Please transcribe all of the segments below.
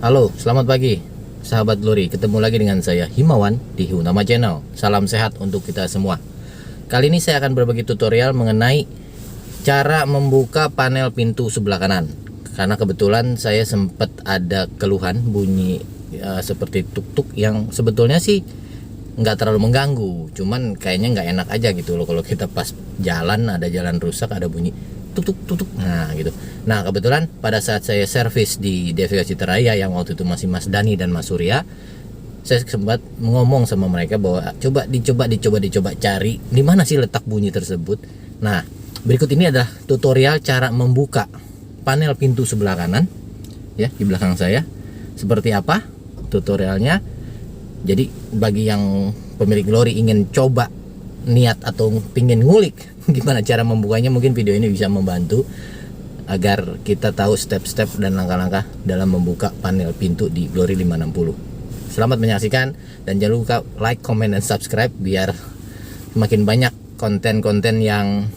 Halo, selamat pagi sahabat Glory. Ketemu lagi dengan saya Himawan di Hunama Channel. Salam sehat untuk kita semua. Kali ini saya akan berbagi tutorial mengenai cara membuka panel pintu sebelah kanan. Karena kebetulan saya sempat ada keluhan bunyi seperti tuk-tuk yang sebetulnya sih nggak terlalu mengganggu, cuman kayaknya nggak enak aja gitu loh kalau kita pas jalan, ada jalan rusak ada bunyi tutuk, nah gitu. Nah kebetulan pada saat saya servis di DVO Citaraya yang waktu itu masih Mas Dani dan Mas Surya, saya sempat ngomong sama mereka bahwa coba dicoba cari di mana sih letak bunyi tersebut. Nah berikut ini adalah tutorial cara membuka panel pintu sebelah kanan ya, di belakang saya. Seperti apa tutorialnya? Jadi bagi yang pemilik Glory ingin coba niat atau pingin ngulik gimana cara membukanya, mungkin video ini bisa membantu agar kita tahu step-step dan langkah-langkah dalam membuka panel pintu di Glory 560. Selamat menyaksikan dan jangan lupa like, comment, dan subscribe biar makin banyak konten-konten yang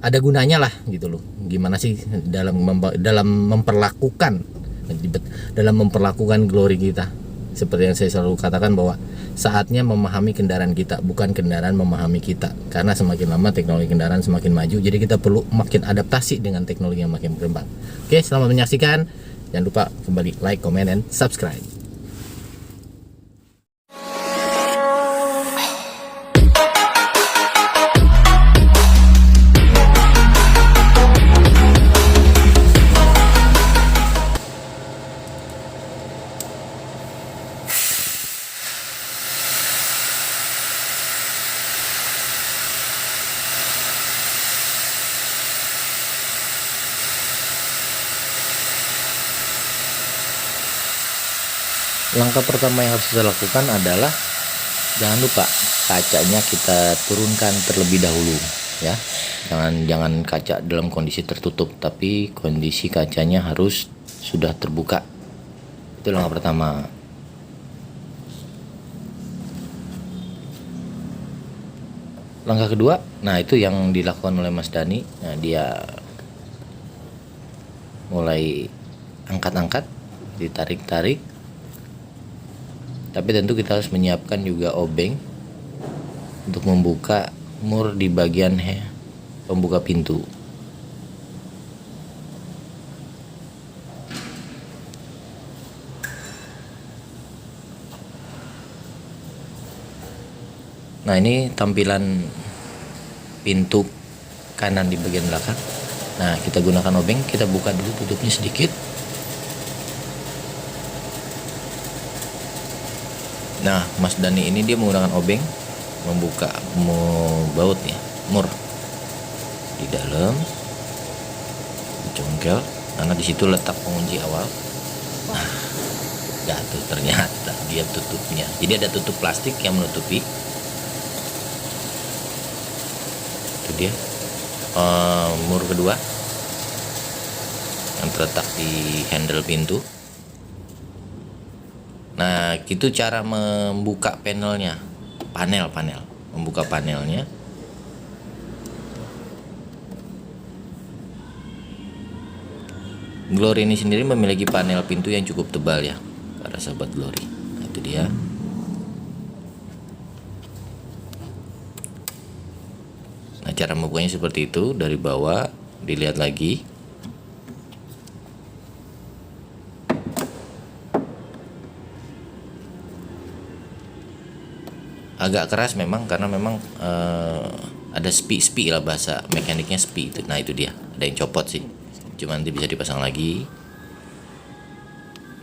ada gunanya lah gitu loh. Gimana sih dalam memperlakukan Glory kita. Seperti yang saya selalu katakan bahwa saatnya memahami kendaraan kita, bukan kendaraan memahami kita. Karena semakin lama teknologi kendaraan semakin maju, jadi kita perlu makin adaptasi dengan teknologi yang makin berkembang. Oke, selamat menyaksikan. Jangan lupa kembali like, comment, dan subscribe. Langkah pertama yang harus kita lakukan adalah jangan lupa kacanya kita turunkan terlebih dahulu ya. Jangan kaca dalam kondisi tertutup, tapi kondisi kacanya harus sudah terbuka. Itu langkah pertama. Langkah kedua, nah itu yang dilakukan oleh Mas Dani. Nah, dia mulai angkat-angkat, ditarik-tarik. Tapi tentu kita harus menyiapkan juga obeng untuk membuka mur di bagian pembuka pintu. Nah ini tampilan pintu kanan di bagian belakang. Nah kita gunakan obeng, kita buka dulu tutupnya sedikit. Nah, Mas Dani ini dia menggunakan obeng membuka baut ya, mur di dalam, dicongkel karena di situ letak pengunci awal. Nah, jatuh ternyata dia tutupnya. Jadi ada tutup plastik yang menutupi. Itu dia mur kedua yang terletak di handle pintu. Nah, itu cara membuka panelnya, membuka panelnya. Glory ini sendiri memiliki panel pintu yang cukup tebal ya, para sahabat Glory. Nah, itu dia. Nah, cara membukanya seperti itu, dari bawah dilihat lagi. Agak keras memang karena memang ada spi lah, bahasa mekaniknya spi itu. Nah itu dia, ada yang copot sih, cuman nanti bisa dipasang lagi.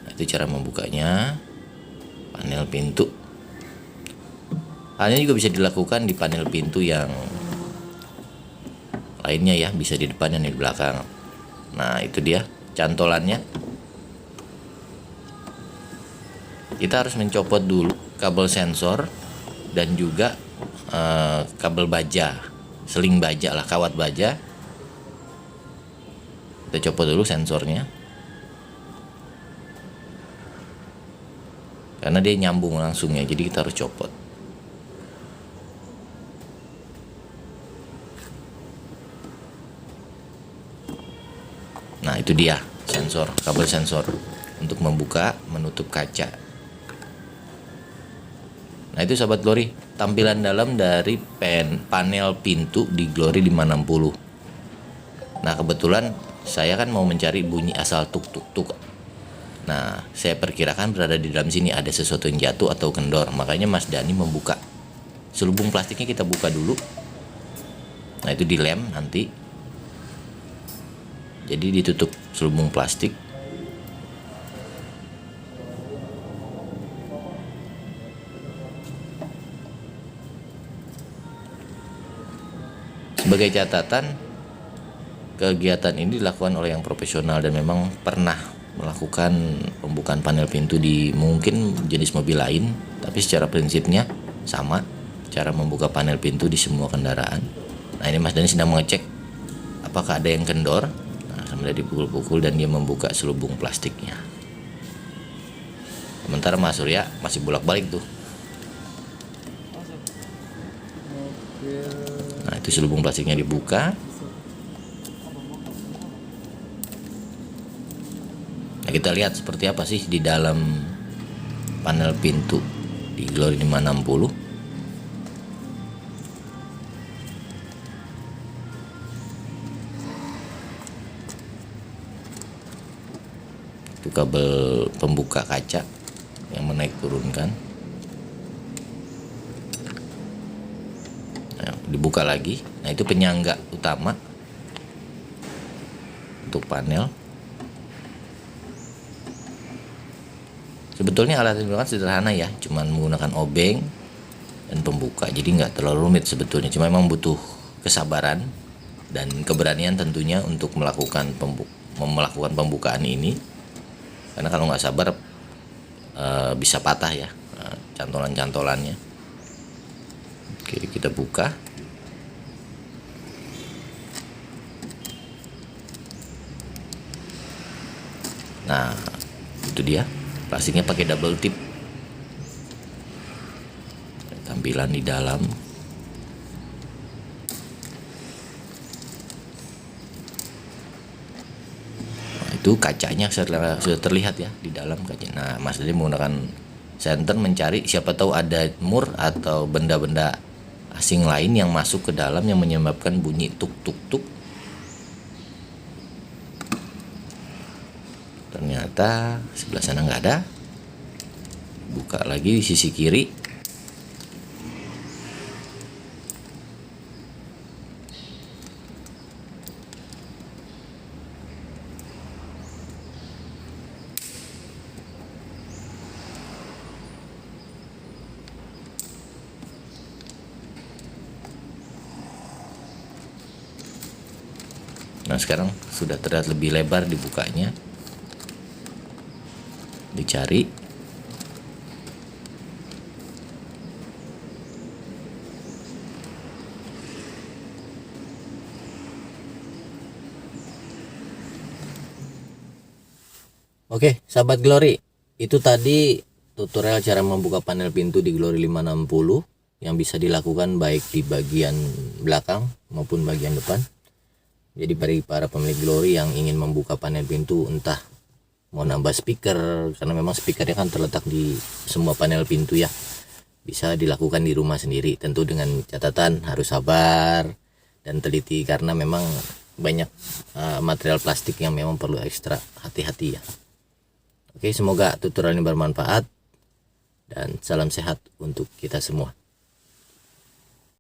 Nah, itu cara membukanya panel pintu. Halnya juga bisa dilakukan di panel pintu yang lainnya ya, bisa di depan dan di belakang. Nah itu dia cantolannya. Kita harus mencopot dulu kabel sensor dan juga kabel baja, seling baja lah, kawat baja. Kita copot dulu sensornya karena dia nyambung langsung ya, jadi kita harus copot. Nah itu dia sensor, kabel sensor. untuk membuka menutup kaca. Nah itu sahabat Glory, tampilan dalam dari panel pintu di Glory 560. Nah kebetulan saya kan mau mencari bunyi asal tuk tuk tuk. Nah saya perkirakan berada di dalam sini ada sesuatu yang jatuh atau kendor, makanya Mas Dani membuka. Selubung plastiknya kita buka dulu. Nah itu dilem nanti. Jadi ditutup selubung plastik. Sebagai catatan, kegiatan ini dilakukan oleh yang profesional dan memang pernah melakukan pembukaan panel pintu di mungkin jenis mobil lain, tapi secara prinsipnya sama cara membuka panel pintu di semua kendaraan. Nah ini Mas Dani sedang mengecek apakah ada yang kendor. Nah, sambil dipukul-pukul dan dia membuka selubung plastiknya. Sementara Mas Surya masih bolak-balik tuh. Nah itu selubung plastiknya dibuka. Nah kita lihat seperti apa sih di dalam panel pintu di Glory 560. Itu kabel pembuka kaca yang menaik turunkan. Nah, dibuka lagi. Nah itu penyangga utama untuk panel. Sebetulnya alat yang digunakan sederhana ya, cuman menggunakan obeng dan pembuka, jadi nggak terlalu rumit sebetulnya. Cuma memang butuh kesabaran dan keberanian tentunya untuk melakukan pembukaan ini, karena kalau nggak sabar bisa patah ya cantolan-cantolannya. Oke, kita buka. Nah itu dia, plastiknya pakai double tip. Tampilan di dalam. Nah, itu kacanya sudah terlihat ya di dalam kaca. Nah Mas Dani menggunakan senter mencari siapa tahu ada mur atau benda-benda asing lain yang masuk ke dalam yang menyebabkan bunyi tuk tuk tuk. Ternyata sebelah sana nggak ada. Buka lagi di sisi kiri. Nah sekarang sudah terlihat lebih lebar dibukanya. Dicari. Oke, sahabat Glory, itu tadi tutorial cara membuka panel pintu di Glory 560 yang bisa dilakukan baik di bagian belakang maupun bagian depan. Jadi bagi para pemilik Glory yang ingin membuka panel pintu, entah mau nambah speaker, karena memang speakernya kan terletak di semua panel pintu ya, bisa dilakukan di rumah sendiri, tentu dengan catatan harus sabar dan teliti karena memang banyak material plastik yang memang perlu ekstra hati-hati ya. Oke, semoga tutorial ini bermanfaat dan salam sehat untuk kita semua.